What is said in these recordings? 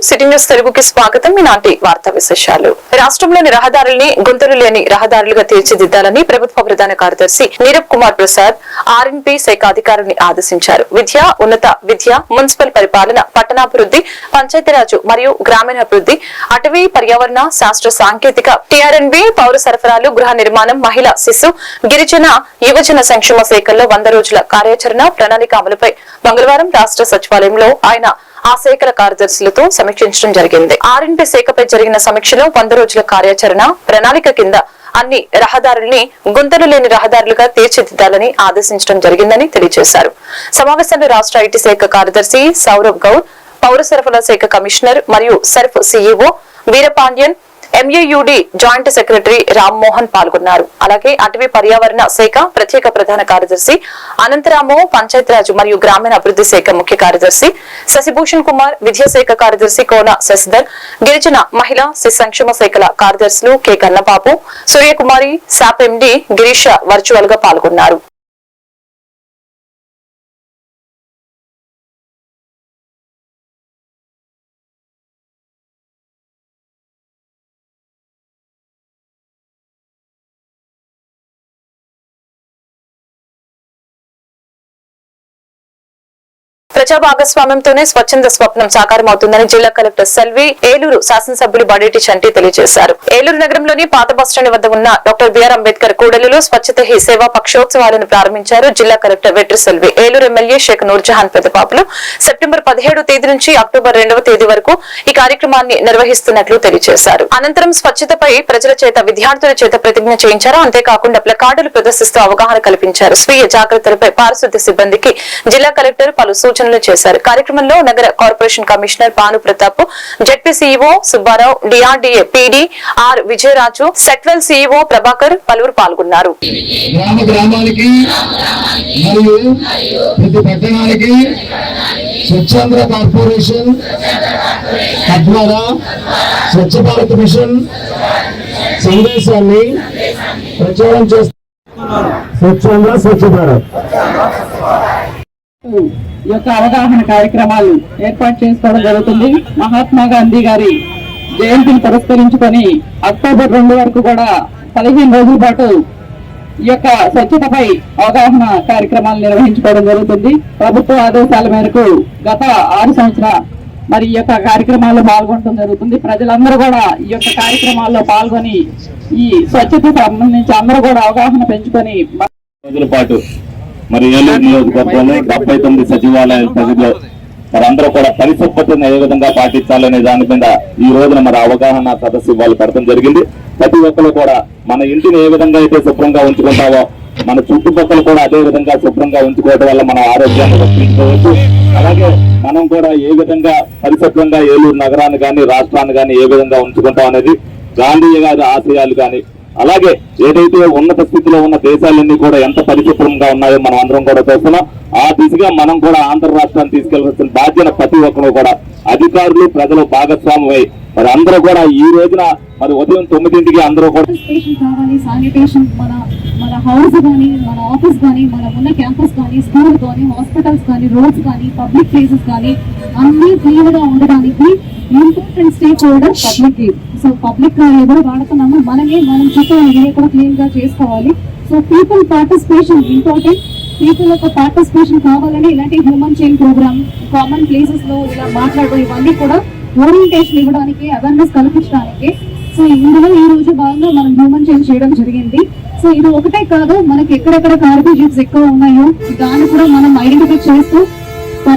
City news తెలుగుకి స్వాగతం. ఈనాటి వార్తా విశేషాలు. రాష్ట్రంలోని రహదారుల్ని గుంతలు లేని రహదారులుగా తీర్చిదిద్దాలని ప్రభుత్వ ప్రధాన కార్యదర్శి నీరబ్ కుమార్ ప్రసాద్ ఆర్ఎన్పి శాఖ అధికారుల్ని ఆదేశించారు. విద్య, ఉన్నత విద్య, మున్సిపల్ పరిపాలన, పట్టణాభివృద్ధి, పంచాయతీరాజ్ మరియు గ్రామీణాభివృద్ధి, అటవీ, పర్యావరణ, శాస్త్ర సాంకేతిక, టిఆర్ఎన్బి, పౌర సరఫరాలు, గృహ నిర్మాణం, మహిళా, శిశు, గిరిజన, యువజన సంక్షేమ శాఖల్లో 100 రోజుల కార్యాచరణ ప్రణాళిక అమలుపై మంగళవారం రాష్ట్ర సచివాలయంలో ఆయన ఆ శాఖల కార్యదర్శులతో సమీక్షించడం జరిగింది. ఆర్ఎన్పి శాఖపై జరిగిన సమీక్షలో 100 రోజుల కార్యాచరణ ప్రణాళిక కింద అన్ని రహదారుల్ని గుంతలు లేని రహదారులుగా తీర్చిదిద్దాలని ఆదేశించడం జరిగిందని తెలియజేశారు. సమావేశంలో రాష్ట్ర ఐటీ శాఖ కార్యదర్శి సౌరవ్ గౌడ్, పౌర సరఫరాల శాఖ కమిషనర్ మరియు Surf CEO Veerapandian, MAUD joint secretary Ram Mohan పాల్గొన్నారు. అలాగే అటవీ పర్యావరణ శాఖ ప్రత్యేక ప్రధాన కార్యదర్శి అనంతరాము, పంచాయతీరాజ్ మరియు గ్రామీణ అభివృద్ధి శాఖ ముఖ్య కార్యదర్శి శశిభూషణ్ కుమార్, విద్యాశాఖ కార్యదర్శి కోన శశిధర్, గిరిజన, మహిళా, శిశు సంక్షేమ శాఖల కార్యదర్శులు కె కన్నబాబు, సూర్యకుమారి, శాప్ ఎండి గిరీష వర్చువల్ గా పాల్గొన్నారు. ప్రజా భాగస్వామ్యంతోనే స్వచ్ఛంద స్వప్నం సాకారమవుతుందని జిల్లా కలెక్టర్ సెల్వి, ఏలూరు శాసనసభ్యులు బడేటి చంటి తెలియజేశారు. ఏలూరు నగరంలోని పాత బస్టాండ్ వద్ద ఉన్న డాక్టర్ బిఆర్ అంబేద్కర్ కూడలిలో స్వచ్ఛత హీ సేవా పక్షోత్సవాలను ప్రారంభించారు జిల్లా కలెక్టర్ వెట్రి సెల్వి. ఏలూరు ఎమ్మెల్యే షేక్ నూర్జహాన్ పెద్దపాపులు సెప్టెంబర్ 17వ తేదీ నుంచి అక్టోబర్ 2వ తేదీ వరకు ఈ కార్యక్రమాన్ని నిర్వహిస్తున్నట్లు తెలియజేశారు. అనంతరం స్వచ్ఛతపై ప్రజల చేత, విద్యార్థుల చేత ప్రతిజ్ఞ చేయించారు. అంతేకాకుండా ప్లకార్డులు ప్రదర్శిస్తూ అవగాహన కల్పించారు. స్వీయ జాగ్రత్తలపై పారిశుద్ధ్య సిబ్బందికి జిల్లా కలెక్టర్ పలు సూచనలు చేశారు. కార్యక్రమంలో నగర corporation commissioner Bhanu Pratap, ZP CEO Subbarao, DRDA PD are Vijayaraju, Setwell CEO Prabhakar పలువురు పాల్గొన్నారు. గ్రామానికి మరియు ప్రతి పట్టణానికి స్వచ్ఛాంధ్ర కార్పొరేషన్ తద్వారా స్వచ్ఛ భారత్ మిషన్ సందేశాన్ని ప్రచారం చేస్తున్నారు. స్వచ్ఛాంధ్ర, స్వచ్ఛ భారత్ యొక్క అవగాహన కార్యక్రమాలు ఏర్పాటు చేసుకోవడం జరుగుతుంది. మహాత్మా గాంధీ గారి జయంతిని పురస్కరించుకొని అక్టోబర్ 2 వరకు కూడా 15 రోజుల పాటు ఈ యొక్క స్వచ్ఛతపై అవగాహన కార్యక్రమాలు నిర్వహించుకోవడం జరుగుతుంది. ప్రభుత్వ ఆదేశాల మేరకు గత 6 సంవత్సరాల మరి ఈ యొక్క కార్యక్రమాల్లో పాల్గొనడం జరుగుతుంది. ప్రజలందరూ కూడా ఈ యొక్క కార్యక్రమాల్లో పాల్గొని ఈ స్వచ్ఛత సంబంధించి అందరూ కూడా అవగాహన పెంచుకొని రోజుల పాటు మరి ఏలూరు నియోజకవర్గంలో 79 సచివాలయాల పరిధిలో మరి అందరూ కూడా పరిశుభ్రతను ఏ విధంగా పాటించాలనే దాని మీద ఈ రోజున మరి అవగాహన సదస్సు వాళ్ళు పెడతాం జరిగింది. ప్రతి ఒక్కరు కూడా మన ఇంటిని ఏ విధంగా అయితే శుభ్రంగా ఉంచుకుంటామో మన చుట్టుపక్కల కూడా అదే విధంగా శుభ్రంగా ఉంచుకోవడం వల్ల మన ఆరోగ్యాన్ని రక్షించుకోవచ్చు. అలాగే మనం కూడా ఏ విధంగా పరిశుభ్రంగా ఏలూరు నగరాన్ని కానీ రాష్ట్రాన్ని కానీ ఏ విధంగా ఉంచుకుంటాం అనేది గాంధీ గారి ఆశయాలు కానీ, అలాగే ఏదైతే ఉన్నత స్థితిలో ఉన్న దేశాలన్నీ కూడా ఎంత పరిశుభ్రంగా ఉన్నాయో మనం అందరం కూడా చూస్తున్నాం. ఆ దిశగా మనం కూడా ఆంధ్ర రాష్ట్రాన్ని తీసుకెళ్లాల్సిన బాధ్యత ప్రతి ఒక్కరు కూడా అధికారులు, ప్రజలు భాగస్వామ్యమై మరి అందరూ కూడా ఈ రోజున మరి ఉదయం 9ంటికి అందరూ కూడా శానిటేషన్ మన హౌస్ కానీ, మన ఆఫీస్ కానీ, మన ఉన్న క్యాంపస్ కానీ, స్కూల్ కానీ, హాస్పిటల్స్ కానీ, రోడ్స్ కానీ, పబ్లిక్ ప్లేసెస్ కానీ అన్ని క్లీన్ గా ఉండడానికి important stakeholder public. So public ఎవరు వాడుతున్నామో మనం చుట్టూ ఏరియా కూడా క్లీన్ గా చేసుకోవాలి. So people participation important. People యొక్క పార్టిసిపేషన్ కావాలని ఇలాంటి human chain programme, common places లో ఇలా మాట్లాడడం ఇవన్నీ కూడా ఓరియంటేషన్ ఇవ్వడానికి, అవేర్నెస్ కల్పించడానికి. సో ఇందులో ఈ రోజు భాగంగా మనం హ్యూమన్ చైన్ చేయడం జరిగింది. సో ఇది ఒకటే కాదు, మనకి ఎక్కడెక్కడ కార్బేజెస్ ఎక్కువ ఉన్నాయో దాన్ని కూడా మనం ఐడెంటిఫై చేస్తూ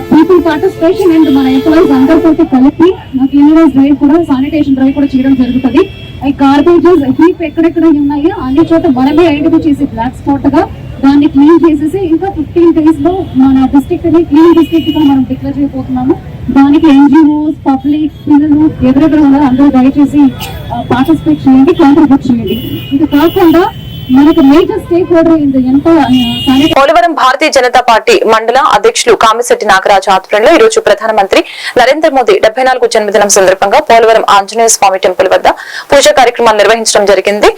పీపుల్ పార్టిసిపేషన్ అండ్ మన ఎంప్లాయీస్ అందరితో కలిపి క్లీనర్స్ డ్రైవ్ కూడా, శానిటేషన్ డ్రైవ్ కూడా చేయడం జరుగుతుంది. ఈ కార్బేజెస్ హీప్ ఎక్కడెక్కడ ఉన్నాయో అన్ని చోట మనమే ఐడెంటిఫై చేసి బ్లాక్ స్పాట్ గా దాన్ని క్లీన్ చేసేసి ఇంకా 15 days లో మన డిస్ట్రిక్ట్ ని క్లీన్ డిస్ట్రిక్ట్ గా మనం డిక్లేర్ చేయబోతున్నాము. దానికి ఎన్జిఓస్, పబ్లిక్, పిల్లలు ఎవరెవరు ఉన్నారో అందరూ దయచేసి పార్టిసిపేట్ చేయండి, కాంట్రిబ్యూట్ చేయండి. ఇది కాకుండా మనకు మేజర్ స్టేక్ హోల్డర్ ఎంత పోలవరం భారతీయ జనతా పార్టీ మండల అధ్యక్షులు కామిశెట్టి నాగరాజు ఆధ్వర్యంలో ఈ రోజు ప్రధానమంత్రి నరేంద్ర మోదీ 74వ జన్మదినం సందర్భంగా పోలవరం ఆంజనేయ స్వామి టెంపుల్ వద్ద పూజా కార్యక్రమాలు నిర్వహించడం జరిగింది.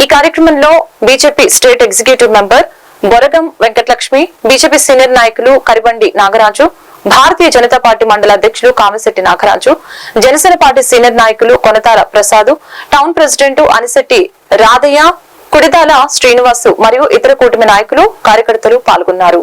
ఈ కార్యక్రమంలో BJP state executive member Boragam Venkatalakshmi, BJP senior నాయకులు కరిబండి నాగరాజు, భారతీయ జనతా పార్టీ మండల అధ్యక్షులు కామిశెట్టి నాగరాజు, జనసేన పార్టీ సీనియర్ నాయకులు కొనతాల ప్రసాద్, టౌన్ ప్రెసిడెంట్ అనిశెట్టి రాధయ్య, కుడిదాల శ్రీనివాసు మరియు ఇతర కూటమి నాయకులు కార్యకర్తలు పాల్గొన్నారు.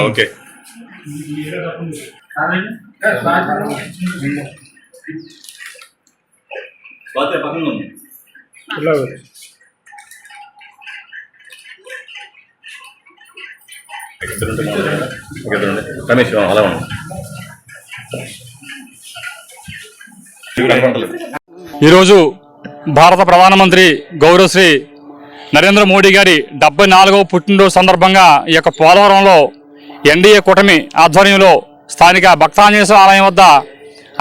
ఓకే. రమేష్ అలా ఈరోజు భారత ప్రధానమంత్రి గౌరవశ్రీ నరేంద్ర మోడీ గారి 74వ పుట్టినరోజు సందర్భంగా ఈ యొక్క పోలవరంలో ఎన్డీఏ కూటమి ఆధ్వర్యంలో స్థానిక భక్తాంజనేయ ఆలయం వద్ద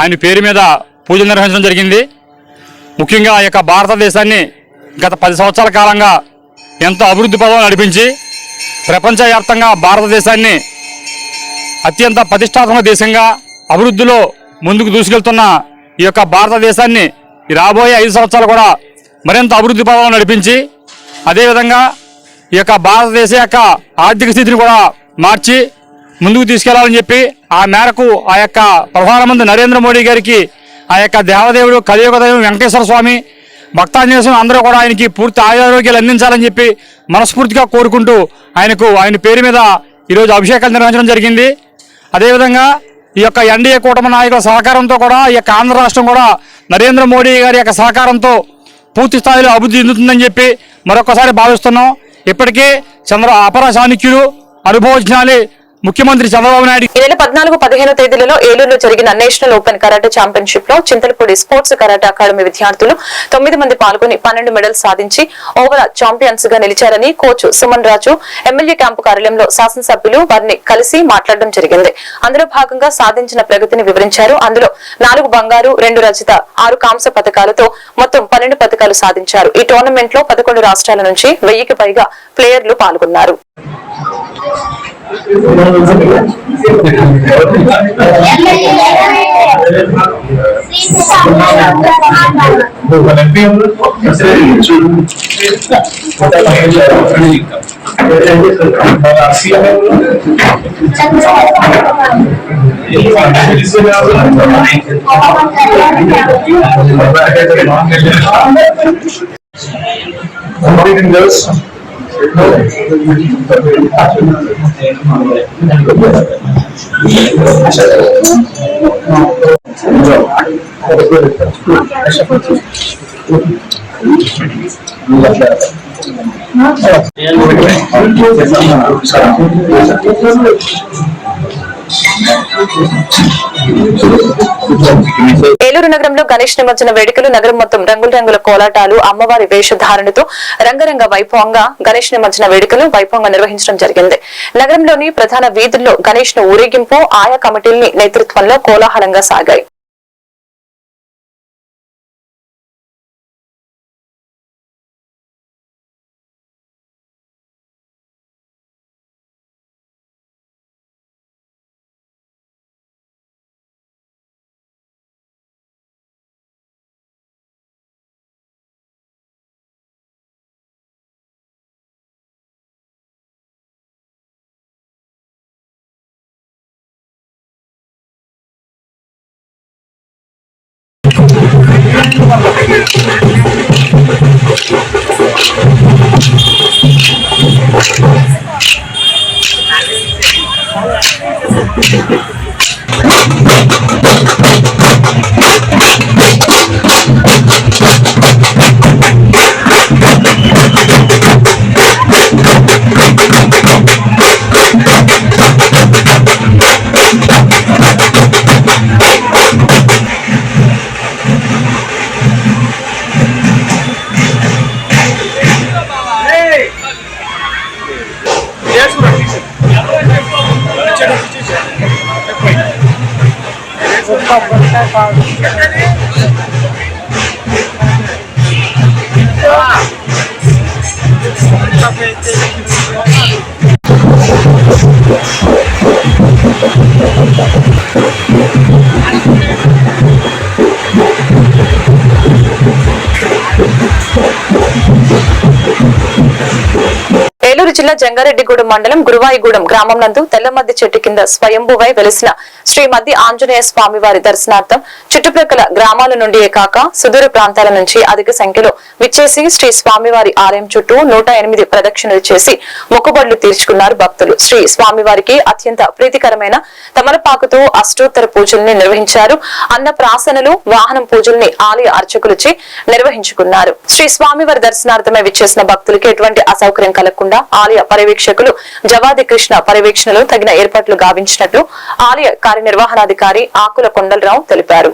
ఆయన పేరు మీద పూజలు నిర్వహించడం జరిగింది. ముఖ్యంగా ఈ యొక్క భారతదేశాన్ని గత 10 సంవత్సరాల కాలంగా ఎంతో అభివృద్ధి పదంలో నడిపించి ప్రపంచవ్యాప్తంగా భారతదేశాన్ని అత్యంత ప్రతిష్టాత్మక దేశంగా అభివృద్ధిలో ముందుకు దూసుకెళ్తున్న ఈ యొక్క భారతదేశాన్ని రాబోయే 5 సంవత్సరాలు కూడా మరింత అభివృద్ధి పదంలో నడిపించి అదేవిధంగా ఈ యొక్క భారతదేశ యొక్క ఆర్థిక స్థితిని కూడా మార్చి ముందుకు తీసుకెళ్లాలని చెప్పి ఆ మేరకు ఆ యొక్క ప్రధానమంత్రి నరేంద్ర మోడీ గారికి ఆ యొక్క దేవదేవుడు కలియుగ దైవం వెంకటేశ్వర స్వామి భక్తాంజనేయ స్వామి అందరూ కూడా ఆయనకి పూర్తి ఆరోగ్యాలు అందించాలని చెప్పి మనస్ఫూర్తిగా కోరుకుంటూ ఆయన పేరు మీద ఈరోజు అభిషేకాలు నిర్వహించడం జరిగింది. అదేవిధంగా ఈ యొక్క ఎన్డీఏ కూటమి నాయకుల సహకారంతో కూడా ఈ యొక్క ఆంధ్ర రాష్ట్రం కూడా నరేంద్ర మోడీ గారి యొక్క సహకారంతో పూర్తి స్థాయిలో అభివృద్ధి చెందుతుందని చెప్పి మరొకసారి భావిస్తున్నాం. ఇప్పటికే అపర చాణక్యులు అనుభవజ్ఞాని ముఖ్యమంత్రి చంద్రబాబు నాయుడు ఈ నెల 14-15 తేదీలలో ఏలూరులో జరిగిన నేషనల్ ఓపెన్ కరాటే ఛాంపియన్షిప్ లో చింతలపూడి స్పోర్ట్స్ కరాటే అకాడమీ విద్యార్థులు 9 మంది పాల్గొని 12 మెడల్స్ సాధించి ఓవరాల్ ఛాంపియన్స్ గా నిలిచారని కోచ్ సుమన్ రాజు ఎమ్మెల్యే క్యాంపు కార్యాలయంలో శాసనసభ్యులు వారిని కలిసి మాట్లాడడం జరిగింది. అందులో భాగంగా సాధించిన ప్రగతిని వివరించారు. అందులో 4 బంగారు 2 రజత 6 కాంస్య పథకాలతో మొత్తం 12 పథకాలు సాధించారు. ఈ టోర్నమెంట్ లో 11 రాష్ట్రాల నుంచి 1000కి పైగా ప్లేయర్లు పాల్గొన్నారు. ఏలూరు నగరంలో గణేష్ నిమజ్జన వేడుకలు నగరం మొత్తం రంగుల కోలాటాలు అమ్మవారి వేషధారణతో రంగరంగ వైభవంగా గణేష్ నిమజ్జన వేడుకలు వైభవంగా నిర్వహించడం జరిగింది. నగరంలోని ప్రధాన వీధుల్లో గణేష్ ను ఊరేగింపు ఆయా కమిటీల నేతృత్వంలో కోలాహలంగా సాగాయి. ఏలూరు జిల్లా జంగారెడ్డిగూడెం మండలం గురువాయిగూడెం గ్రామం నందు తెల్లమద్ది చెట్టు కింద స్వయంభువై వెలిసిన శ్రీ మద్ది ఆంజనేయ స్వామి వారి దర్శనార్థం చుట్టుప్రక్కల గ్రామాల నుండియే కాక సుదూర ప్రాంతాల నుంచి అధిక సంఖ్యలో విచ్చేసి శ్రీ స్వామివారి ఆలయం చుట్టూ 108 ప్రదక్షిణలు చేసి మొక్కుబడులు తీర్చుకున్నారు భక్తులు. శ్రీ స్వామివారికి అత్యంత ప్రీతికరమైన తమలపాకుతో అష్టోత్తర పూజల్ని నిర్వహించారు. అన్న ప్రాసనలు వాహనం పూజల్ని ఆలయ అర్చకులచే నిర్వహించుకున్నారు. శ్రీ స్వామివారి దర్శనార్థమై విచ్చేసిన భక్తులకి ఎటువంటి అసౌకర్యం కలగకుండా ఆలయ పర్యవేక్షకులు జవాది కృష్ణ పర్యవేక్షణలో తగిన ఏర్పాట్లు గావించినట్లు ఆలయ కార్యనిర్వహణాధికారి ఆకుల కొండలరావు తెలిపారు.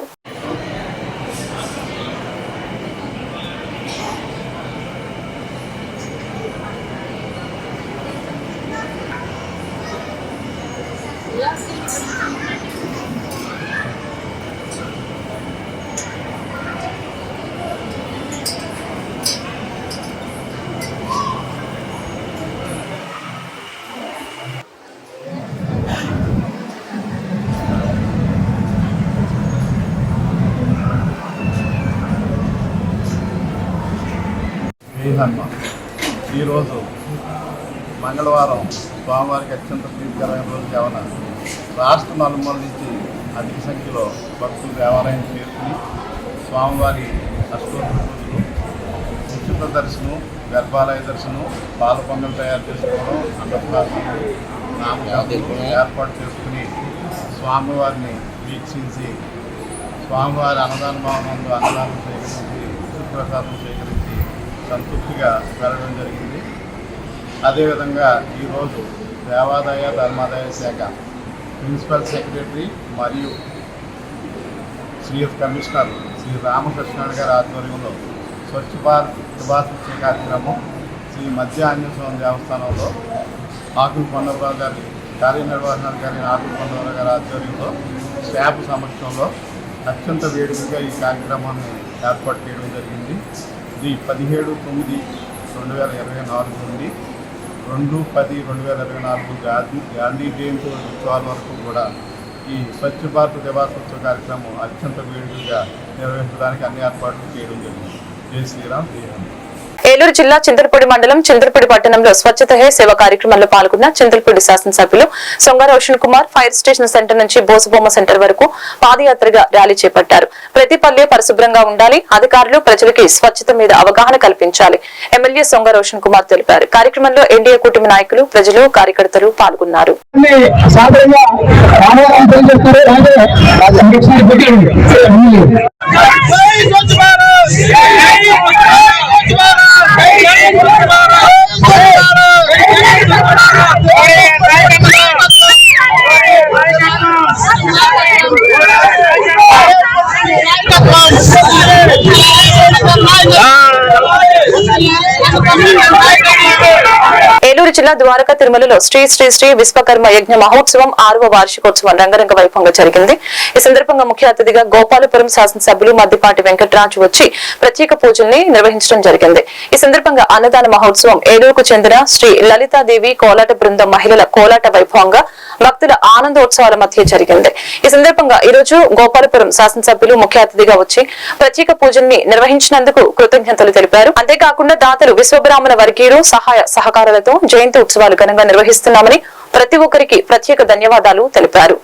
ఈరోజు మంగళవారం స్వామివారికి అత్యంత ప్రీతికరమైన రోజు కావున రాష్ట్ర నలుమూల నుంచి అధిక సంఖ్యలో భక్తులు దేవాలయం చేరుకుని స్వామివారి అష్టోత్తర పూజలు, ఉచిత దర్శనం, గర్భాలయ దర్శనం, పాల పొంగల్ తయారు చేసుకోవడం, అన్నప్రాసనలు, నామకరణలు ఏర్పాటు చేసుకుని స్వామివారిని వీక్షించి స్వామివారి అన్నదాన భవనంలో అన్నదానం సేకరించి ప్రసాదం సేకరించి సంతృప్తిగా వెళ్ళడం జరిగింది. అదేవిధంగా ఈరోజు దేవాదాయ ధర్మాదాయ శాఖ ప్రిన్సిపల్ సెక్రటరీ మరియు సిఎఫ్ కమిషనర్ శ్రీ రామకృష్ణ గారి ఆధ్వర్యంలో స్వచ్ఛ భారత్ శుభాశిక్ష కార్యక్రమం శ్రీ మధ్య ఆంజనేయ స్వామి దేవస్థానంలో ఆకుల కొండలరావు గారి కార్యనిర్వహణాధికారి ఆకుల కొండలరావు గారి ఆధ్వర్యంలో స్టాఫ్ సమక్షంలో అత్యంత వేడుకగా ఈ కార్యక్రమాన్ని ఏర్పాటు చేయడం జరిగింది. ఇది 17/9/2024 నుండి 2/10/2024 గాంధీ జయంతి ఉత్సవాల వరకు కూడా ఈ స్వచ్ఛ భారత్ దివాసోత్సవ కార్యక్రమం అత్యంత వేడుకగా నిర్వహించడానికి అన్ని ఏర్పాట్లు చేయడం జరిగింది. జై శ్రీరామ్, జై హింద్. ఏలూరు జిల్లా చింతలపూడి మండలం చింతలపూడి పట్టణంలో స్వచ్ఛత హే సేవ కార్యక్రమంలో పాల్గొన్న చింతలపూడి శాసనసభ్యులు Songa Roshan Kumar fire station centre నుంచి బోసుబొమ్మ సెంటర్ వరకు పాదయాత్రగా ర్యాలీ చేపట్టారు. ప్రతి పల్లె పరిశుభ్రంగా ఉండాలి, అధికారులు ప్రజలకి స్వచ్ఛత మీద అవగాహన కల్పించాలి ఎమ్మెల్యే సొంగ రోషన్ కుమార్ తెలిపారు. కార్యక్రమంలో ఎన్డీఏ కూటమి నాయకులు, ప్రజలు, కార్యకర్తలు పాల్గొన్నారు. ఏలూరు జిల్లా ద్వారకా తిరుమలలో శ్రీ శ్రీ శ్రీ విశ్వకర్మ యజ్ఞ మహోత్సవం 6వ వార్షికోత్సవం రంగరంగ వైభవంగా జరిగింది. ఈ సందర్భంగా ముఖ్య అతిథిగా గోపాలపురం శాసనసభ్యులు మద్దిపాటి వెంకటరాజు వచ్చి ప్రత్యేక పూజల్ని నిర్వహించడం జరిగింది. ఈ సందర్భంగా అన్నదాన మహోత్సవం ఏలూరుకు చెందిన శ్రీ లలితాదేవి కోలాట బృందం మహిళల కోలాట వైభవంగా భక్తుల ఆనందోత్సవాల మధ్య జరిగింది. ఈ సందర్భంగా ఈ రోజు గోపాలపురం శాసనసభ్యులు ముఖ్య అతిథిగా వచ్చి ప్రత్యేక పూజల్ని నిర్వహించినందుకు కృతజ్ఞతలు తెలిపారు. అంతేకాకుండా దాతలు విశ్వబ్రాహ్మణ వర్గీయులు సహాయ సహకారాలతో జయంతి ఉత్సవాలు ఘనంగా నిర్వహిస్తున్నామని ప్రతి ఒక్కరికి ప్రత్యేక ధన్యవాదాలు తెలిపారు.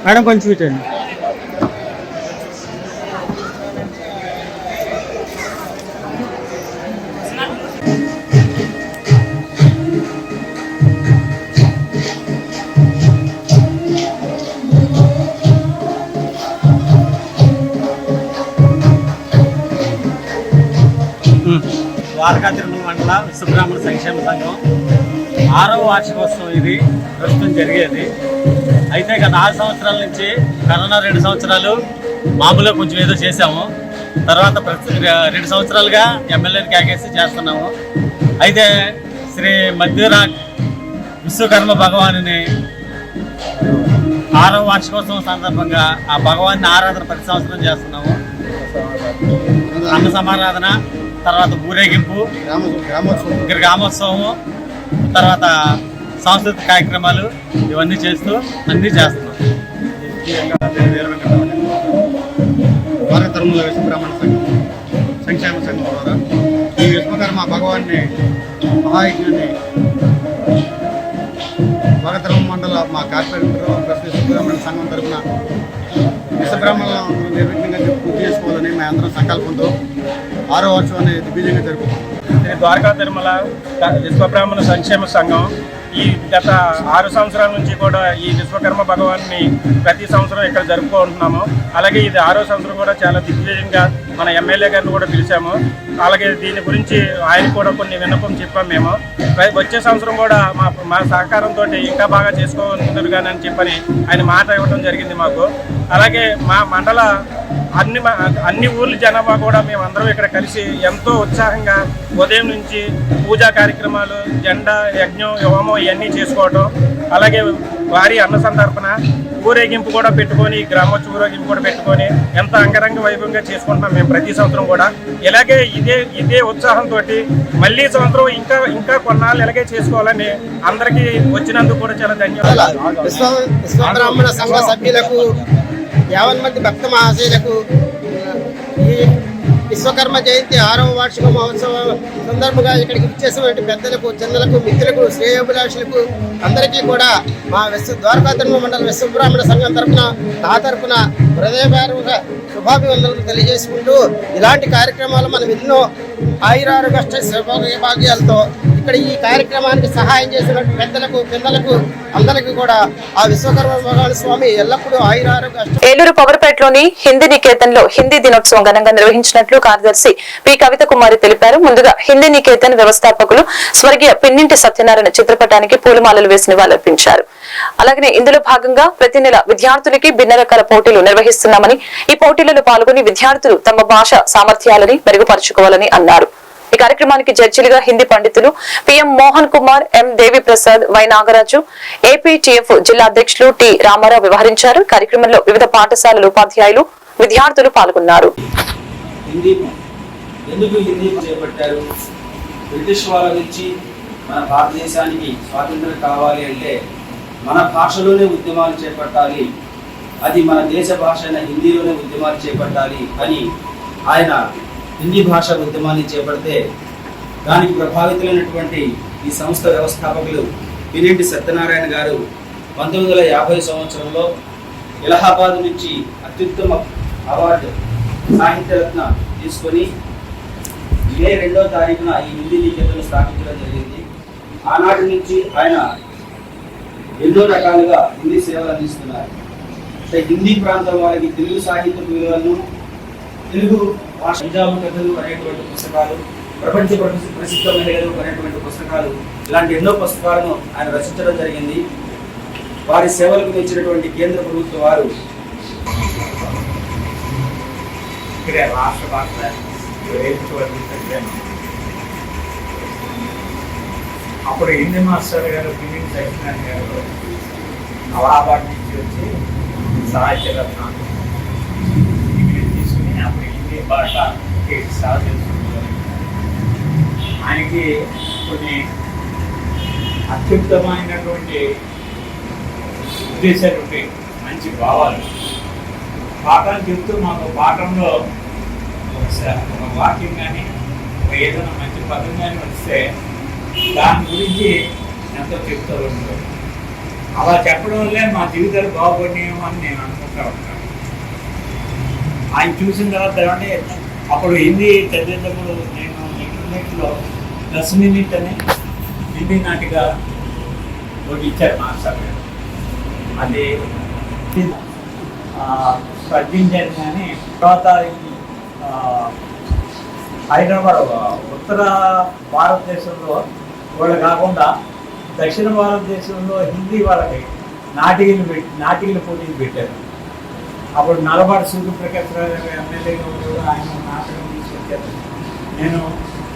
మేడం కొంచెం ఇటండి. ద్వారకా తిరుమల మండల విశ్వబ్రాహ్మణ సంక్షేమ సంఘం 6వ వార్షికోత్సవం ఇది ప్రస్తుతం జరిగేది. అయితే గత 6 సంవత్సరాల నుంచి కరోనా 2 సంవత్సరాలు మామూలుగా కొంచెం ఏదో చేసాము. తర్వాత 2 సంవత్సరాలుగా ఎమ్మెల్యేని కేకేసి చేస్తున్నాము. అయితే శ్రీ మధ్యూరా విశ్వకర్మ భగవానుని 6వ వార్షికోత్సవం సందర్భంగా ఆ భగవాన్ని ఆరాధన ప్రతి సంవత్సరం చేస్తున్నాము. అన్న సమారాధన, తర్వాత ఊరేగింపు, గ్రామోత్సవము, తర్వాత సాంస్కృతిక కార్యక్రమాలు ఇవన్నీ చేస్తూ అన్నీ చేస్తున్నాం. భారత తిరుమల విశ్వబ్రాహ్మణ సంఘం సంక్షేమ సంఘం ద్వారా ఈ విశ్వకర్మ భగవాన్ని మహాయజ్ఞాన్ని భారత తిరుమల మండల మా కార్పొరేటర్ ప్లస్ విశ్వబ్రాహ్మణ సంఘం తరఫున విశ్వబ్రాహ్మణులను నిర్విఘ్నంగా పూర్తి చేసుకోవాలని మేము అందరం సంకల్పంతో 6వ వార్షికాన్ని దిగ్విజయంగా జరుపుకుంటాం. శ్రీ ద్వారకా తిరుమల విశ్వబ్రాహ్మణ సంక్షేమ సంఘం ఈ గత 6 సంవత్సరాల నుంచి కూడా ఈ విశ్వకర్మ భగవాన్ని ప్రతి సంవత్సరం ఇక్కడ జరుపుకుంటున్నాము. అలాగే ఇది 6వ సంవత్సరం కూడా చాలా దిగ్విజయంగా మన ఎమ్మెల్యే గారిని కూడా పిలిచాము. అలాగే దీని గురించి ఆయన కూడా కొన్ని విన్నపం చెప్పాము మేము. వచ్చే సంవత్సరం కూడా మా సహకారంతో ఇంకా బాగా చేసుకోవాలి కానీ అని చెప్పని ఆయన మాట ఇవ్వడం జరిగింది మాకు. అలాగే మా మండల అన్ని ఊర్ల జనాభా కూడా మేమందరం ఇక్కడ కలిసి ఎంతో ఉత్సాహంగా ఉదయం నుంచి పూజా కార్యక్రమాలు, జెండా యజ్ఞం, హోమం ఇవన్నీ చేసుకోవటం, అలాగే వారి అన్న సంతర్పణ, ఊరేగింపు కూడా పెట్టుకొని, గ్రామోత్సవ ఊరేగింపు కూడా పెట్టుకొని ఎంత అంగరంగ వైభవంగా చేసుకుంటున్నాం మేము ప్రతి సంవత్సరం కూడా. ఇలాగే ఇదే ఉత్సాహంతో మళ్ళీ సంవత్సరం ఇంకా కొన్నాళ్ళు ఇలాగే చేసుకోవాలని అందరికీ వచ్చినందుకు కూడా చాలా ధన్యవాదాలు. విశ్వబ్రాహ్మణ సంఘ సభ్యులకు, 50 మంది భక్త మహాశయులకు ఈ విశ్వకర్మ జయంతి 6వ వార్షిక మహోత్సవం సందర్భంగా ఇక్కడికి ఇచ్చేసినటువంటి పెద్దలకు, చిన్నలకు, మిత్రులకు, శ్రేయోభిలాషులకు అందరికీ కూడా మా ద్వారకా తిరుమల మండల విశ్వబ్రాహ్మణ సంఘం తరఫున, నా తరఫున హృదయపూర్వక శుభాభివందనలు తెలియజేసుకుంటూ, ఇలాంటి కార్యక్రమాలు మనం ఎన్నో ఆయురారోగ్య సౌభాగ్యాలతో ఇక్కడ ఈ కార్యక్రమానికి సహాయం చేసినటువంటి పెద్దలకు, పిల్లలకు అందరికీ కూడా ఆ విశ్వకర్మ భగవాన్ స్వామి ఎల్లప్పుడూ ఆయురారోగ్య. ఏలూరు పవర్పేటలోని హిందీ నికేతన్ లో హిందీ దినోత్సవం ఘనంగా నిర్వహించినట్లు కార్యదర్శి పి కవిత కుమారి తెలిపారు. ముందుగా హిందీ నికేతన్ వ్యవస్థాపకులు స్వర్గీయ పిన్నింటి సత్యనారాయణ చిత్రపటానికి పూలమాలలు వేసి నివాళులర్పించారు. అలాగే ఇందులో భాగంగా ప్రతి నెల విద్యార్థులకి భిన్న రకాల పోటీలు నిర్వహిస్తున్నామని, ఈ పోటీలలో పాల్గొని విద్యార్థులు తమ భాష సామర్థ్యాలని మెరుగుపరుచుకోవాలని అన్నారు. ఈ కార్యక్రమానికి జడ్జిలుగా హిందీ పండితులు PM Mohan Kumar, M Devi Prasad, Y Nagaraju, APTF జిల్లా అధ్యక్షులు టి రామారావు వ్యవహరించారు. కార్యక్రమంలో వివిధ పాఠశాలల ఉపాధ్యాయులు, విద్యార్థులు పాల్గొన్నారు. బ్రిటిష్ వాళ్ళ నుంచి మన భారతదేశానికి స్వాతంత్రం కావాలి అంటే మన భాషలోనే ఉద్యమాలు చేపట్టాలి, అది మన దేశ భాష అయిన హిందీలోనే ఉద్యమాలు చేపట్టాలి అని ఆయన హిందీ భాష ఉద్యమాన్ని చేపడితే దానికి ప్రభావితులైనటువంటి ఈ సంస్థ వ్యవస్థాపకులు పిన్నింటి సత్యనారాయణ గారు 1950 సంవత్సరంలో ఇలహాబాద్ నుంచి అత్యుత్తమ అవార్డు సాహిత్యరత్న తీసుకొని మే 2వ తారీఖున ఈ హిందీ నికేతన్ స్థాపించడం జరిగింది. ఆనాటి నుంచి ఆయన ఎన్నో రకాలుగా హిందీ సేవలు అందిస్తున్నారు. హిందీ ప్రాంతం వారికి తెలుగు సాహిత్య విలువలను, తెలుగు భాష నిజాము కథలు అనేటువంటి పుస్తకాలు, ప్రపంచ ప్రసిద్ధ మహిళలు అనేటువంటి పుస్తకాలు, ఇలాంటి ఎన్నో పుస్తకాలను ఆయన రచించడం జరిగింది. వారి సేవలకు మెచ్చినటువంటి కేంద్ర ప్రభుత్వం వారు రాష్ట్ర భాష అప్పుడు హిందీ మాస్టర్ గారు పివి సత్యనారాయణ గారు అలహాబాద్ నుంచి వచ్చి సాహిత్య రత్నాలు డిగ్రీ తీసుకుని అప్పుడు హిందీ భాష సేవ చేసుకుంటున్నారు. ఆయనకి కొన్ని అత్యుత్తమైనటువంటి ఉద్దేశాలు ఉంటాయి, మంచి భావాలు. పాఠాలు చెప్తూ మాకు పాఠంలో ఒక వాక్యం కానీ ఏదైనా మంచి పదం కానీ వస్తే దాని గురించి ఎంతో చెప్తూ ఉంటారు. అలా చెప్పడం వల్లే మా జీవితాలు బాగుపడినాయేమో అని నేను అనుకుంటా ఉంటాను. ఆయన చూసిన తర్వాత ఏమంటే అప్పుడు హిందీ చదివేటప్పుడు నేను ఇంటర్నెట్లో 10 మినిట్ అని హిందీ నాటిక ఒకటి ఇచ్చారు మాస్టర్ గారు. అది స్పర్శించారు. కానీ తర్వాత హైదరాబాద్ ఉత్తర భారతదేశంలో వాళ్ళు కాకుండా దక్షిణ భారతదేశంలో హిందీ వాళ్ళకి నాటికలు పోటీలు పెట్టారు. అప్పుడు నల్లబాటు సూర్యప్రకాశ్ రావు గారు ఎమ్మెల్యేగా కూడా ఆయన నాటకం తీసుకొచ్చారు. నేను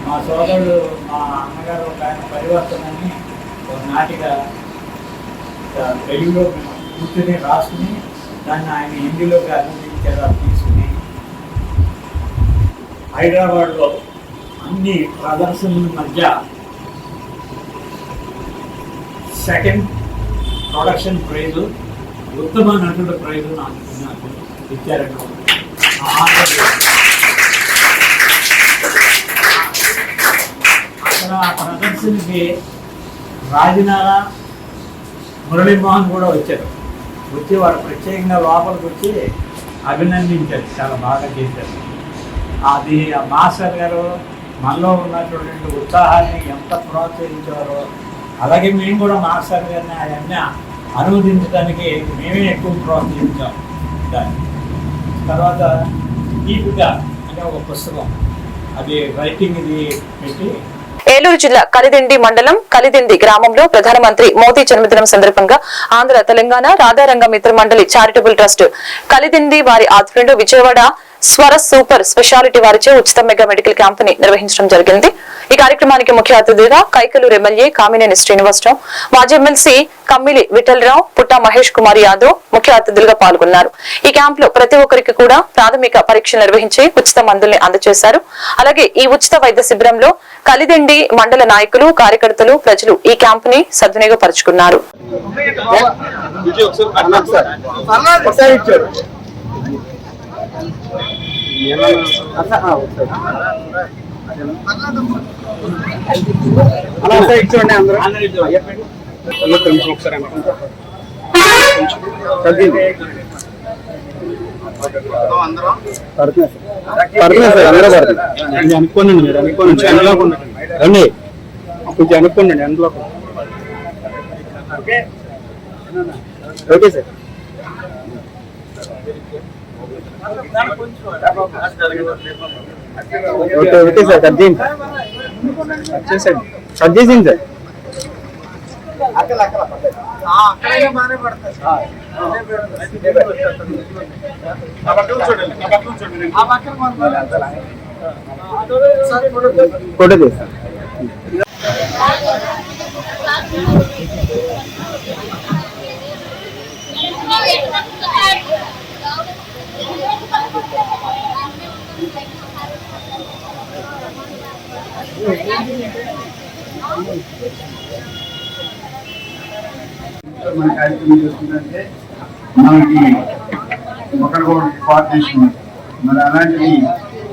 మా సోదరుడు మా అన్నగారు ఒక ఆయన పరివర్తనని ఒక నాటిక తెలుగులో కూర్చొని రాసుకుని దాన్ని ఆయన హిందీలోకి అనువదించారు. అది తీసుకుని హైదరాబాద్లో అన్ని ప్రదర్శనల మధ్య సెకండ్ ప్రొడక్షన్ ప్రైజు, ఉత్తమ నటుల ప్రైజు నాకు ఇచ్చారండి. అక్కడ ఆ ప్రదర్శనకి రాజనాల మురళీమోహన్ కూడా వచ్చారు. వచ్చి వారు ప్రత్యేకంగా లోపలికి వచ్చి అభినందించారు, చాలా బాగా చేశారు. అది ఆ మాస్టర్ గారు మనలో ఉన్నటువంటి ఉత్సాహాన్ని ఎంత ప్రోత్సహించారో, అలాగే మేము కూడా మాస్టర్ గారిని అవన్నీ అనువదించడానికి మేమే ఎక్కువ ప్రోత్సహించాం. దాన్ని తర్వాత దీపిక అనే ఒక పుస్తకం, అది రైటింగ్ ఇది పెట్టి ఏలూరు జిల్లా కలిదిండి మండలం కలిదిండి గ్రామంలో ప్రధానమంత్రి మోదీ జన్మదినం సందర్భంగా ఆంధ్ర తెలంగాణ రాధారంగ మిత్ర మండలి చారిటబుల్ ట్రస్ట్ కలిదిండి వారి ఆధ్వర్యంలో విజయవాడ స్వర సూపర్ స్పెషాలిటీ వారిచే ఉచిత మెగా మెడికల్ క్యాంప్ ని నిర్వహించడం జరిగింది. ఈ కార్యక్రమానికి ముఖ్య అతిథిగా కైకలూరు ఎమ్మెల్యే కామినేని శ్రీనివాసరావు, మాజీ ఎమ్మెల్సీ కమ్మిలి విఠలరావు, పుట్టా మహేష్ కుమార్ యాదవ్ ముఖ్య అతిథులుగా పాల్గొన్నారు. ఈ క్యాంప్ లో ప్రతి ఒక్కరికి కూడా ప్రాథమిక పరీక్షలు నిర్వహించి ఉచిత మందుల్ని అందజేశారు. అలాగే ఈ ఉచిత వైద్య శిబిరంలో కలిదిండి మండల నాయకులు, కార్యకర్తలు, ప్రజలు ఈ క్యాంప్ ని సద్వినియోగపరుచుకున్నారు. అనుకోండి మీరు అనుకోండి రండి, కొంచెం అనుకోండి అందులో. Okay sir. Okay okay sir, cut చేయండి సార్, కట్ చేసేయండి సార్. ఫోటో తీస్తాను. మన కార్యక్రమం చేస్తుందంటే మనకి ఒకరికొకరు కోఆర్డినేషన్, మరి అలాంటివి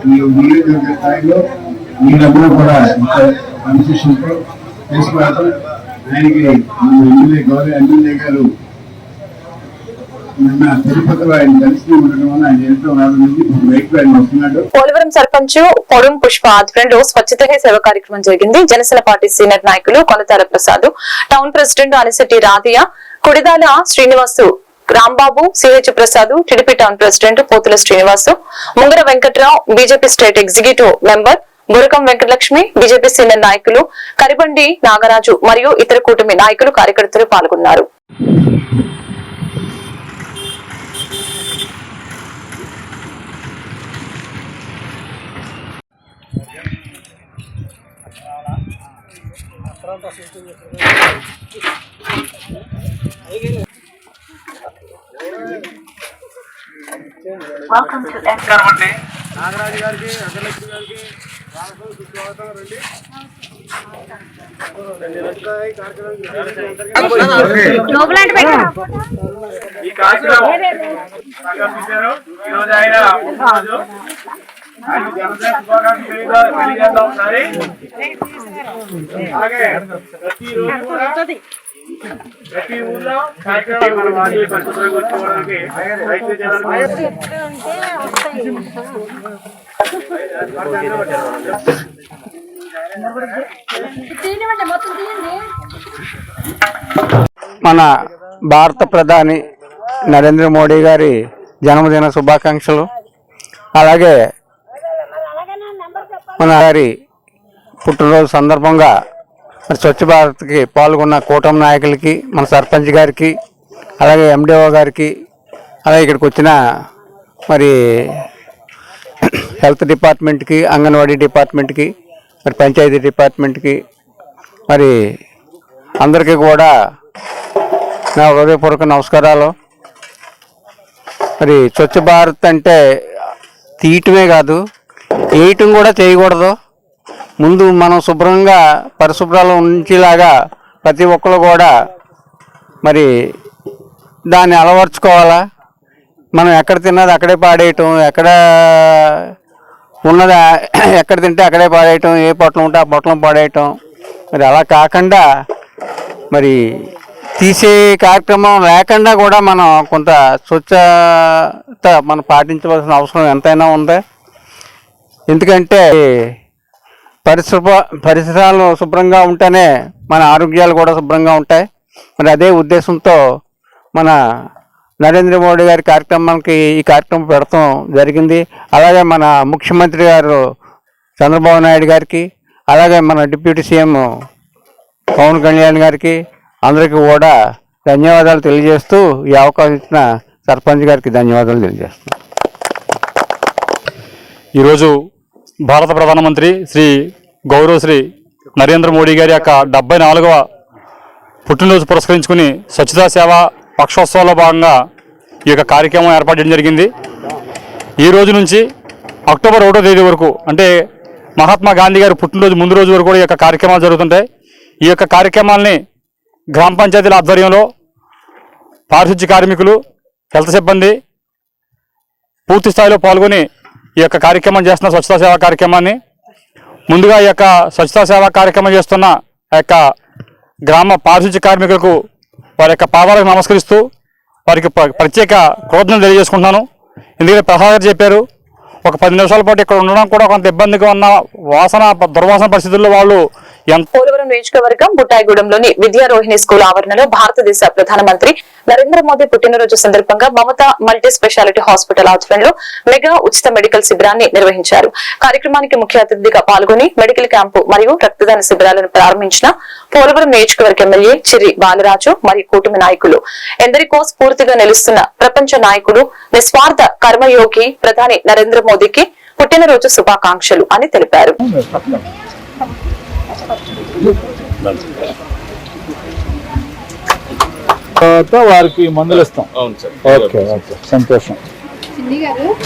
ఈ నియోజకవర్గ స్థాయిలో మీరందరూ కూడా కన్సెషన్తో చేసుకోవడం. ఆయనకి మన ఎమ్మెల్యే గౌరవ ఎమ్మెల్యే గారు నిన్న తిరుపతిలో ఆయన దర్శనం ఉండడం వల్ల ఆయన ఎంతో ఆనందించి బైక్ ఆయన వస్తున్నాడు. పోలవరం సర్పంచ్ పొడుం పుష్ప ఆధ్వర్యంలో స్వచ్ఛత హీ సేవ కార్యక్రమం జరిగింది. జనసేన పార్టీ సీనియర్ నాయకులు Konathala Prasad, town president Anisetti Radhiya, Kodidala Srinivasu, Rambabu, CH Prasad, TDP town president Pothula Srinivasu, Mungara Venkatrao, BJP state executive member Burakam Venkatalakshmi, BJP senior నాయకులు కరిబండి నాగరాజు మరియు ఇతర కూటమి నాయకులు కార్యకర్తలు పాల్గొన్నారు. నాగరాజు గారికి, అగలక్ష్మి గారికి స్వాగతం. రండి. ఈ కార్యక్రమం సంకల్పించారు. ఈరోజు ఆయన జనసేన శుభాకాంక్షలు తెలియజేద్దాం ఒకసారి. అలాగే ప్రతిరోజు కూడా ప్రతి ఊర్లో కార్యక్రమాలు మన వాటిని పరిశుభ్రంగా వచ్చుకోవడానికి రైతు జనాలు మన భారత ప్రధాని నరేంద్ర మోడీ గారి జన్మదిన శుభాకాంక్షలు. అలాగే మన గారి పుట్టినరోజు సందర్భంగా మరి స్వచ్ఛ భారత్కి పాల్గొన్న కూటమి నాయకులకి, మన సర్పంచ్ గారికి, అలాగే ఎండిఓ గారికి, అలాగే ఇక్కడికి వచ్చిన మరి హెల్త్ డిపార్ట్మెంట్కి, అంగన్వాడీ డిపార్ట్మెంట్కి, మరి పంచాయతీ డిపార్ట్మెంట్కి, మరి అందరికీ కూడా నా హృదయపూర్వక నమస్కారాలు. మరి స్వచ్ఛ భారత్ అంటే తీయటమే కాదు, వేయటం కూడా చేయకూడదు. ముందు మనం శుభ్రంగా పరిశుభ్రాలు ఉంచేలాగా ప్రతి ఒక్కరు కూడా మరి దాన్ని అలవర్చుకోవాలా. మనం ఎక్కడ తిన్నది అక్కడే పాడేయటం, ఎక్కడ ఉన్నది ఎక్కడ తింటే అక్కడే పాడేయటం, ఏ పొట్లం ఉంటే ఆ పొట్లం పాడేయటం, మరి అలా కాకుండా మరి తీసే కార్యక్రమం లేకుండా కూడా మనం కొంత స్వచ్ఛత మనం పాటించవలసిన అవసరం ఎంతైనా ఉంది. ఎందుకంటే పరిసరాలు శుభ్రంగా ఉంటేనే మన ఆరోగ్యాలు కూడా శుభ్రంగా ఉంటాయి. మరి అదే ఉద్దేశంతో మన నరేంద్ర మోడీ గారి కార్యక్రమానికి ఈ కార్యక్రమం పెడతాం జరిగింది. అలాగే మన ముఖ్యమంత్రి గారు చంద్రబాబు నాయుడు గారికి, అలాగే మన డిప్యూటీ సీఎం పవన్ కళ్యాణ్ గారికి అందరికీ కూడా ధన్యవాదాలు తెలియజేస్తూ ఈ అవకాశం ఇచ్చిన సర్పంచ్ గారికి ధన్యవాదాలు తెలియజేస్తున్నాను. ఈరోజు భారత ప్రధానమంత్రి శ్రీ గౌరవశ్రీ నరేంద్ర మోడీ గారి యొక్క 74వ పుట్టినరోజు పురస్కరించుకుని స్వచ్ఛతా సేవ పక్షోత్సవాల్లో భాగంగా ఈ యొక్క కార్యక్రమం ఏర్పాటు చేయడం జరిగింది. ఈ రోజు నుంచి అక్టోబర్ 1వ తేదీ వరకు, అంటే మహాత్మా గాంధీ గారి పుట్టినరోజు ముందు రోజు వరకు కూడా ఈ యొక్క కార్యక్రమాలు జరుగుతుంటాయి. ఈ యొక్క కార్యక్రమాలని గ్రామ పంచాయతీల ఆధ్వర్యంలో పారిశుద్ధ్య కార్మికులు, హెల్త్ సిబ్బంది పూర్తి స్థాయిలో పాల్గొని ఈ యొక్క కార్యక్రమం చేస్తున్న స్వచ్ఛతా సేవా కార్యక్రమాన్ని ముందుగా ఈ యొక్క స్వచ్ఛతా సేవా కార్యక్రమం చేస్తున్న యొక్క గ్రామ పారిశుద్ధ్య కార్మికులకు వారి యొక్క పాదాలకు నమస్కరిస్తూ వారికి ప్రత్యేక కృతజ్ఞతలు తెలియజేసుకుంటున్నాను. ఎందుకంటే ప్రసాద్ గారు చెప్పారు, ఒక 10 నిమిషాల పాటు ఇక్కడ ఉండడం కూడా కొంత ఇబ్బందిగా ఉన్న దుర్వాసన పరిస్థితుల్లో వాళ్ళు పోలవరం నియోజకవర్గం బుట్టాయిగూడెంలోని విద్యారోహిణి స్కూల్ ఆవరణలో భారతదేశ ప్రధానమంత్రి నరేంద్ర మోదీ పుట్టినరోజు సందర్భంగా మమతా మల్టీ స్పెషాలిటీ హాస్పిటల్ ఆధ్వర్యంలో మెగా ఉచిత మెడికల్ శిబిరాన్ని నిర్వహించారు. కార్యక్రమానికి ముఖ్య అతిథిగా పాల్గొని మెడికల్ క్యాంపు మరియు రక్తదాన శిబిరాలను ప్రారంభించిన పోలవరం నియోజకవర్గ ఎమ్మెల్యే చిర్రి బాలరాజు మరియు కూటమి నాయకులు ఎందరికో స్ఫూర్తిగా నిలుస్తున్న ప్రపంచ నాయకుడు, నిస్వార్థ కర్మయోగి ప్రధాని నరేంద్ర మోదీకి పుట్టినరోజు శుభాకాంక్షలు అని తెలిపారు. వారికి మందులు ఇస్తాం. ఓకే ఓకే, సంతోషం.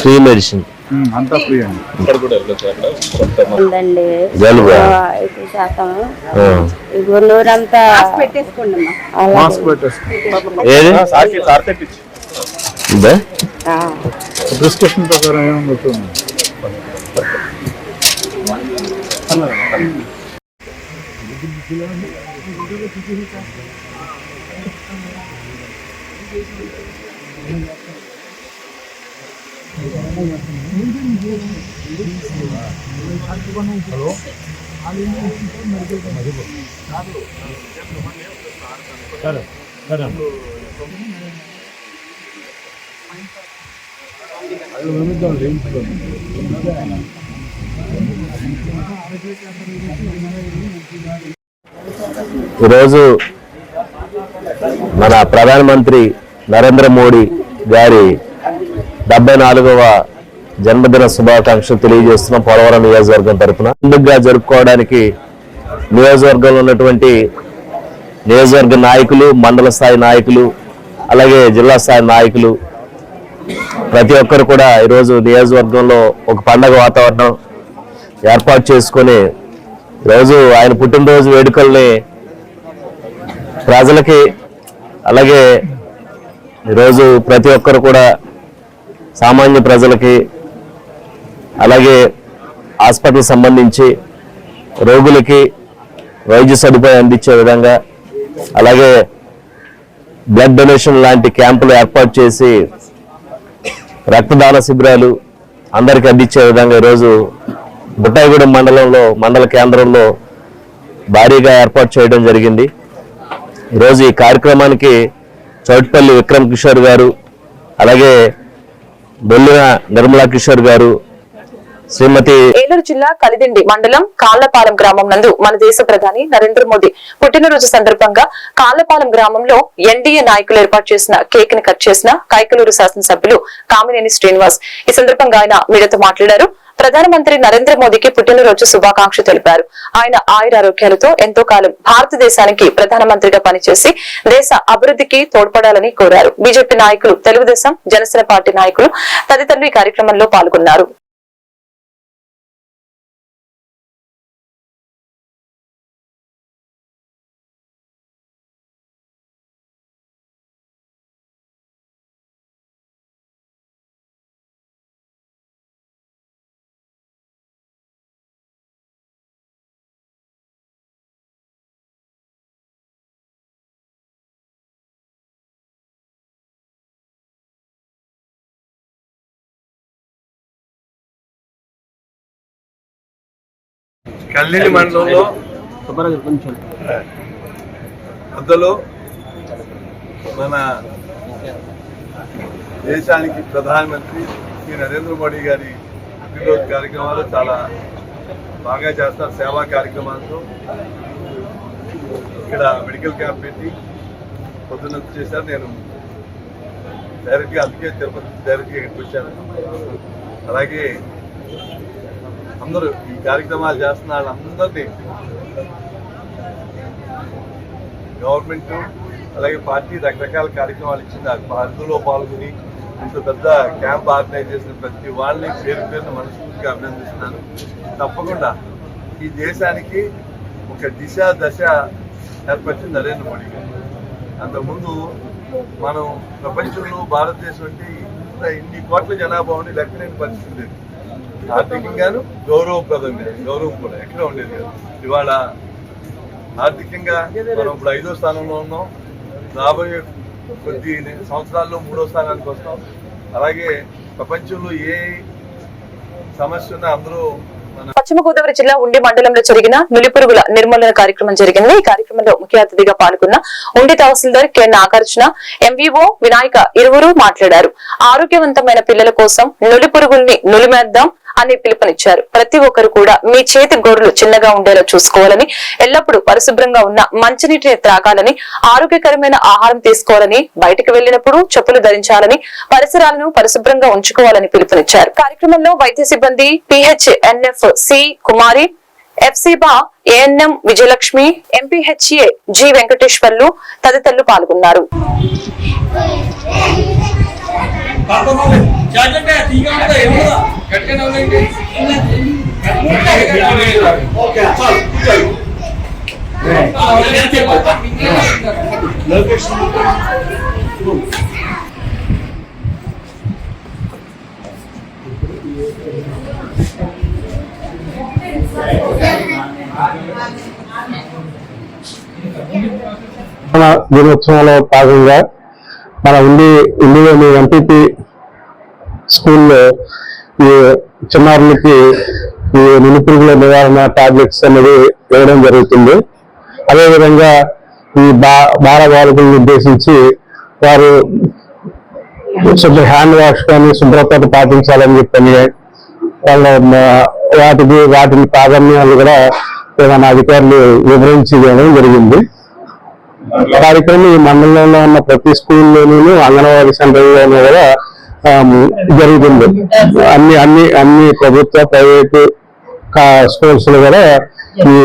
ఫ్రీ మెడిసిన్ అంతా ఫ్రీ అండి. జలుబు నూరంతా పెట్టేసుకోండి. మాస్క్ పెట్టేసుకోండి. ప్రిస్క్రిప్షన్ ప్రకారం ఏమవుతుంది? ఈరోజు మన ప్రధానమంత్రి నరేంద్ర మోడీ గారి 74వ జన్మదిన శుభాకాంక్షలు తెలియజేస్తున్నాం పోలవరం నియోజకవర్గం తరఫున. ముందుగా జరుపుకోవడానికి నియోజకవర్గంలో ఉన్నటువంటి నియోజకవర్గ నాయకులు, మండల స్థాయి నాయకులు, అలాగే జిల్లా స్థాయి నాయకులు ప్రతి ఒక్కరు కూడా ఈరోజు నియోజకవర్గంలో ఒక పండగ వాతావరణం ఏర్పాటు చేసుకొని ఈరోజు ఆయన పుట్టినరోజు వేడుకల్ని ప్రజలకి, అలాగే ఈరోజు ప్రతి ఒక్కరు కూడా సామాన్య ప్రజలకి, అలాగే హాస్పిటల్ సంబంధించి రోగులకి వైద్య సదుపాయం అందించే విధంగా, అలాగే బ్లడ్ డొనేషన్ లాంటి క్యాంపులు ఏర్పాటు చేసి రక్తదాన శిబిరాలు అందరికీ అందించే విధంగా ఈరోజు బుట్టాయిగూడెం మండలంలో మండల కేంద్రంలో భారీగా ఏర్పాటు చేయడం జరిగింది. ఈరోజు ఈ కార్యక్రమానికి చౌట్పల్లి విక్రమ్ కిషోర్ గారు, అలాగే బొల్లిన నిర్మలా కిషోర్ గారు, శ్రీమతి ఏలూరు జిల్లా కలిదిండి మండలం కాళ్లపాలెం గ్రామం నందు మన దేశ ప్రధాని నరేంద్ర మోదీ పుట్టినరోజు సందర్భంగా కాళ్లపాలెం గ్రామంలో ఎన్డీఏ నాయకులు ఏర్పాటు చేసిన కేక్ ని కట్ చేసిన కైకలూరు శాసనసభ్యులు కామినేని శ్రీనివాస్. ఈ సందర్భంగా ఆయన మీడియాతో మాట్లాడారు. ప్రధానమంత్రి నరేంద్ర మోదీకి పుట్టినరోజు శుభాకాంక్షలు తెలిపారు. ఆయన ఆయురారోగ్యాలతో ఎంతో కాలం భారతదేశానికి ప్రధానమంత్రిగా పనిచేసి దేశ అభివృద్ధికి తోడ్పడాలని కోరారు. బీజేపీ నాయకులు, తెలుగుదేశం, జనసేన పార్టీ నాయకులు తదితరులు ఈ కార్యక్రమంలో పాల్గొన్నారు. కల్లిని మండలంలో అందులో మన దేశానికి ప్రధానమంత్రి శ్రీ నరేంద్ర మోడీ గారి పుట్టినరోజు కార్యక్రమాలు చాలా బాగా చేస్తారు. సేవా కార్యక్రమాలతో ఇక్కడ మెడికల్ క్యాంప్ పెట్టి పొద్దున్న చేశారు. నేను డైరెక్ట్గా అందుకే తిరుపతి డైరెక్ట్గా ఇక్కడికి వచ్చాను. అలాగే అందరూ ఈ కార్యక్రమాలు చేస్తున్న వాళ్ళందరినీ గవర్నమెంట్ అలాగే పార్టీ రకరకాల కార్యక్రమాలు ఇచ్చింది. అందులో పాల్గొని ఇంత పెద్ద క్యాంప్ ఆర్గనైజ్ చేసిన ప్రతి వాళ్ళని పేరు పేరున మనస్ఫూర్తిగా అభినందిస్తున్నాను. తప్పకుండా ఈ దేశానికి ఒక దిశ దశ ఏర్పరిచింది నరేంద్ర మోడీ గారు. అంతకుముందు మనం ప్రపంచంలో భారతదేశం అంటే ఇన్ని కోట్ల జనాభా ఉండి లెక్కలేని పరిస్థితి లేదు. ఆర్థికంగాను గౌరవప్రదంగా, గౌరవం కూడా ఎక్కడ ఉండేది కాదు. ఇవాళ ఆర్థికంగా మనం ఇప్పుడు 5వ స్థానంలో ఉన్నాం. రాబోయే కొద్ది సంవత్సరాల్లో 3వ స్థానానికి వస్తాం. అలాగే ప్రపంచంలో ఏ సమస్య ఉన్నా అందరూ. పశ్చిమ గోదావరి జిల్లా ఉండి మండలంలో జరిగిన నులిపురుగుల నిర్మూలన కార్యక్రమం జరిగింది. ఈ కార్యక్రమంలో ముఖ్య అతిథిగా పాల్గొన్న ఉండి తహసీల్దార్ కె నాగార్జున, ఎంవీఓ వినాయక ఇరువురు మాట్లాడారు. ఆరోగ్యవంతమైన పిల్లల కోసం నులిపురుగుల్ని నులిమేద్దాం అని పిలుపునిచ్చారు. ప్రతి ఒక్కరు కూడా మీ చేతి గోర్లు చిన్నగా ఉండేలా చూసుకోవాలని, ఎల్లప్పుడూ పరిశుభ్రంగా ఉన్న మంచినీటిని త్రాగాలని, ఆరోగ్యకరమైన ఆహారం తీసుకోవాలని, బయటకు వెళ్లినప్పుడు చెప్పులు ధరించాలని, పరిసరాలను పరిశుభ్రంగా ఉంచుకోవాలని పిలుపునిచ్చారు. కార్యక్రమంలో వైద్య సిబ్బంది PHNF సి కుమారి, ఎఫ్సిబా ANM Vijayalakshmi, MPHA G Venkateswarlu తదితరులు పాల్గొన్నారు. దినోత్సవంలో భాగంగా మన ఉండిలోని ఎంపీపీ స్కూల్లో ఈ చిన్నారులకి ఈ నులిపురుగుల నివారణ టాబ్లెట్స్ అనేది వేయడం జరుగుతుంది. అదేవిధంగా ఈ బాలబాలికలను ఉద్దేశించి వారు హ్యాండ్ వాష్ కానీ శుభ్రత పాటించాలని చెప్పని వాటిని ప్రాధాన్యాలు కూడా మన అధికారులు వివరించి ఇవ్వడం జరిగింది. కార్యక్రమం ఈ మండలంలో ఉన్న ప్రతి స్కూల్లోనూ అంగన్వాడీ సెంటర్లోనూ కూడా జరుగుతుంది. అన్ని ప్రభుత్వ ప్రైవేటు స్కూల్స్ లో కూడా ఈ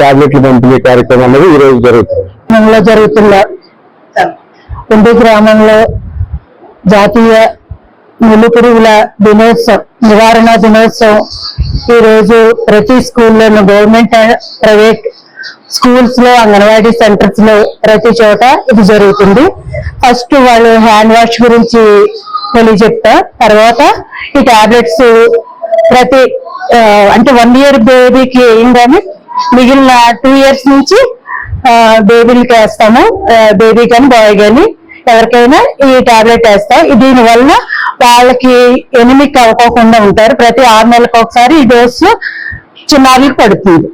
టాబ్లెట్లు పంపిణీ కార్యక్రమం అనేది ఈ రోజు జరుగుతున్న ఉండి గ్రామంలో జాతీయ నులిపురుగుల నివారణ దినోత్సవం ఈ రోజు ప్రతి స్కూల్లోనూ గవర్నమెంట్ ప్రైవేట్ స్కూల్స్ లో అంగన్వాడీ సెంటర్స్ లో ప్రతి చోట ఇది జరుగుతుంది. ఫస్ట్ వాళ్ళు హ్యాండ్ వాష్ గురించి తెలియజెప్తారు. తర్వాత ఈ టాబ్లెట్స్ ప్రతి అంటే 1 year బేబీకి వేయంగానే మిగిలిన 2 years నుంచి బేబీలకి వేస్తాము. బేబీ కానీ బాయ్ కానీ ఎవరికైనా ఈ టాబ్లెట్ వేస్తాం. దీని వల్ల వాళ్ళకి ఎనిమిక్ అవ్వకుండా ఉంటారు. ప్రతి 6 నెలలకు ఒకసారి ఈ డోసు చిన్నారులకు పడుతుంది.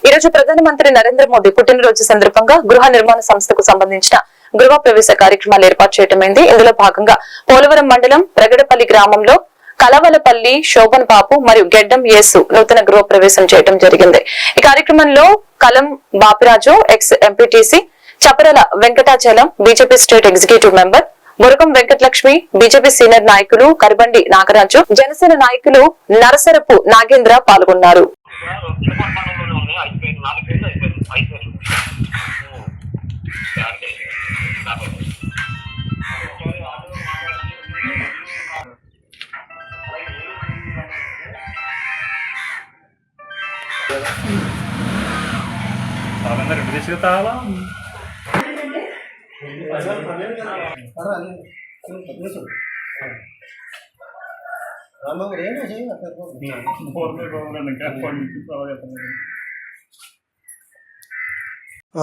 ఈరోజు ప్రధానమంత్రి నరేంద్ర మోదీ పుట్టినరోజు సందర్భంగా గృహ నిర్మాణ సంస్థకు సంబంధించిన గృహ ప్రవేశ కార్యక్రమాలు ఏర్పాటు చేయటమైంది. ఇందులో భాగంగా పోలవరం మండలం ప్రగడపల్లి గ్రామంలో కలవలపల్లి శోభన్ బాబు మరియు గెడ్డం యేసు నూతన గృహ ప్రవేశం చేయడం జరిగింది. ఈ కార్యక్రమంలో Kalam Bapiraju ex MPTC, Chaparala Venkatachalam BJP state executive member, Muragam Venkatalakshmi BJP senior నాయకులు, కరిబండి నాగరాజు, జనసేన నాయకులు నరసరపు నాగేంద్ర పాల్గొన్నారు.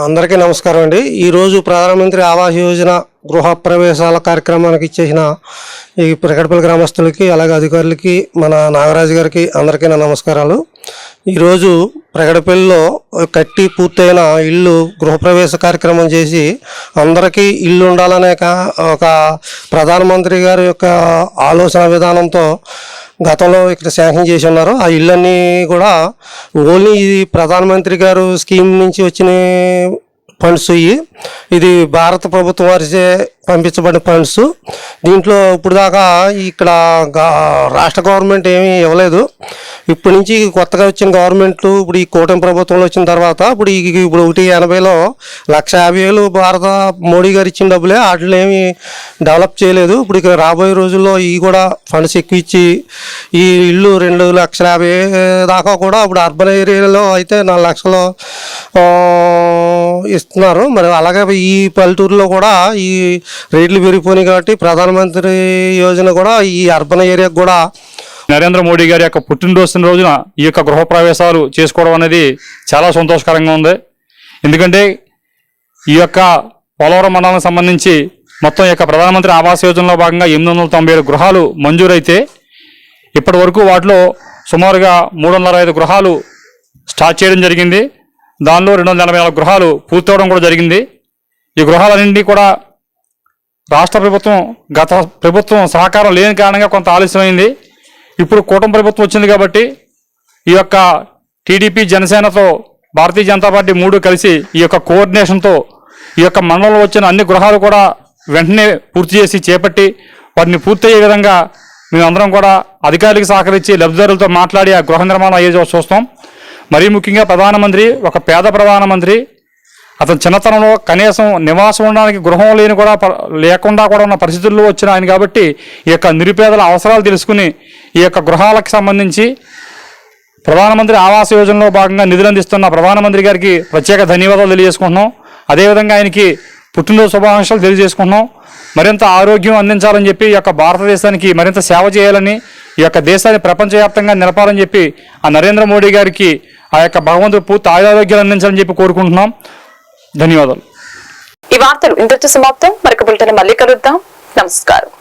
అందరికీ నమస్కారం అండి. ఈరోజు ప్రధానమంత్రి ఆవాస్ యోజన గృహ ప్రవేశాల కార్యక్రమానికి ఇచ్చేసిన ఈ ప్రకటపల్లి గ్రామస్తులకి అలాగే అధికారులకి మన నాగరాజు గారికి అందరికీ నా నమస్కారాలు. ఈరోజు ప్రకటపల్లిలో కట్టి పూర్తయిన ఇల్లు గృహప్రవేశ కార్యక్రమం చేసి అందరికీ ఇల్లు ఉండాలనే ఒక ప్రధానమంత్రి గారి యొక్క ఆలోచన విధానంతో గతంలో ఇక్కడ శాంక్షన్ చేసి ఉన్నారు. ఆ ఇళ్ళన్నీ కూడా ఓన్లీ ఇది ప్రధానమంత్రి గారు స్కీమ్ నుంచి వచ్చిన ఫండ్స్. ఇది భారత ప్రభుత్వం వారిచే పంపించబడిన ఫండ్స్. దీంట్లో ఇప్పుడు దాకా ఇక్కడ రాష్ట్ర గవర్నమెంట్ ఏమీ ఇవ్వలేదు. ఇప్పటి నుంచి కొత్తగా వచ్చిన గవర్నమెంట్లు ఇప్పుడు ఈ కూటమి ప్రభుత్వంలో వచ్చిన తర్వాత ఇప్పుడు 180లో 1,50,000 భారత మోడీ గారు ఇచ్చిన డబ్బులే, వాటిలో ఏమి డెవలప్ చేయలేదు. ఇప్పుడు ఇక్కడ రాబోయే రోజుల్లో ఇవి కూడా ఫండ్స్ ఎక్కువ ఇచ్చి ఈ ఇల్లు 2,50,000 దాకా కూడా ఇప్పుడు అర్బన్ ఏరియాలో అయితే 4 లక్షలు ఇస్తున్నారు. మరి అలాగే ఈ పల్లెటూరులో కూడా ఈ రేట్లు పెరిగిపోయినాయి కాబట్టి ప్రధానమంత్రి యోజన కూడా ఈ అర్బన్ ఏరియాకు కూడా నరేంద్ర మోడీ గారి యొక్క పుట్టినరోజు రోజున ఈ యొక్క గృహప్రవేశాలు చేసుకోవడం అనేది చాలా సంతోషకరంగా ఉంది. ఎందుకంటే ఈ యొక్క పోలవరం మండలానికి సంబంధించి మొత్తం ఈ యొక్క ప్రధానమంత్రి ఆవాస్ యోజనలో భాగంగా 897 గృహాలు మంజూరైతే ఇప్పటి వరకు వాటిలో సుమారుగా 305 గృహాలు స్టార్ట్ చేయడం జరిగింది. దానిలో 284 గృహాలు పూర్తవడం కూడా జరిగింది. ఈ గృహాలన్నింటినీ కూడా రాష్ట్ర ప్రభుత్వం గత ప్రభుత్వం సహకారం లేని కారణంగా కొంత ఆలస్యమైంది. ఇప్పుడు కూటమి ప్రభుత్వం వచ్చింది కాబట్టి ఈ యొక్క టీడీపీ జనసేనతో భారతీయ జనతా పార్టీ 3 కలిసి ఈ యొక్క కోఆర్డినేషన్తో ఈ యొక్క మండలంలో వచ్చిన అన్ని గృహాలు కూడా వెంటనే పూర్తి చేసి చేపట్టి వాటిని పూర్తయ్యే విధంగా మేమందరం కూడా అధికారులకు సహకరించి లబ్ధిదారులతో మాట్లాడి ఆ గృహ నిర్మాణం అయ్యే చూస్తాం. మరీ ముఖ్యంగా ప్రధానమంత్రి ఒక పేద ప్రధానమంత్రి, అతను చిన్నతనంలో కనీసం నివాసం ఉండడానికి గృహం లేకుండా కూడా ఉన్న పరిస్థితుల్లో వచ్చిన ఆయన కాబట్టి ఈ యొక్క నిరుపేదల అవసరాలు తెలుసుకుని ఈ యొక్క గృహాలకు సంబంధించి ప్రధానమంత్రి ఆవాస్ యోజనలో భాగంగా నిధులు అందిస్తున్న ప్రధానమంత్రి గారికి ప్రత్యేక ధన్యవాదాలు తెలియజేసుకుంటున్నాం. అదేవిధంగా ఆయనకి పుట్టినరోజు శుభాకాంక్షలు తెలియజేసుకుంటున్నాం. మరింత ఆరోగ్యం అందించాలని చెప్పి ఈ యొక్క భారతదేశానికి మరింత సేవ చేయాలని, ఈ యొక్క దేశాన్ని ప్రపంచవ్యాప్తంగా నిలపాలని చెప్పి ఆ నరేంద్ర మోడీ గారికి ఆ యొక్క భగవంతుడు పూర్తి ఆరోగ్యాలు అందించాలని చెప్పి కోరుకుంటున్నాం. ధన్యవాదాలు. ఈ వార్తలు ఇంతటితో సమాప్తం. మరొక బులెటిన్ మళ్ళీ కలుద్దాం. నమస్కారం.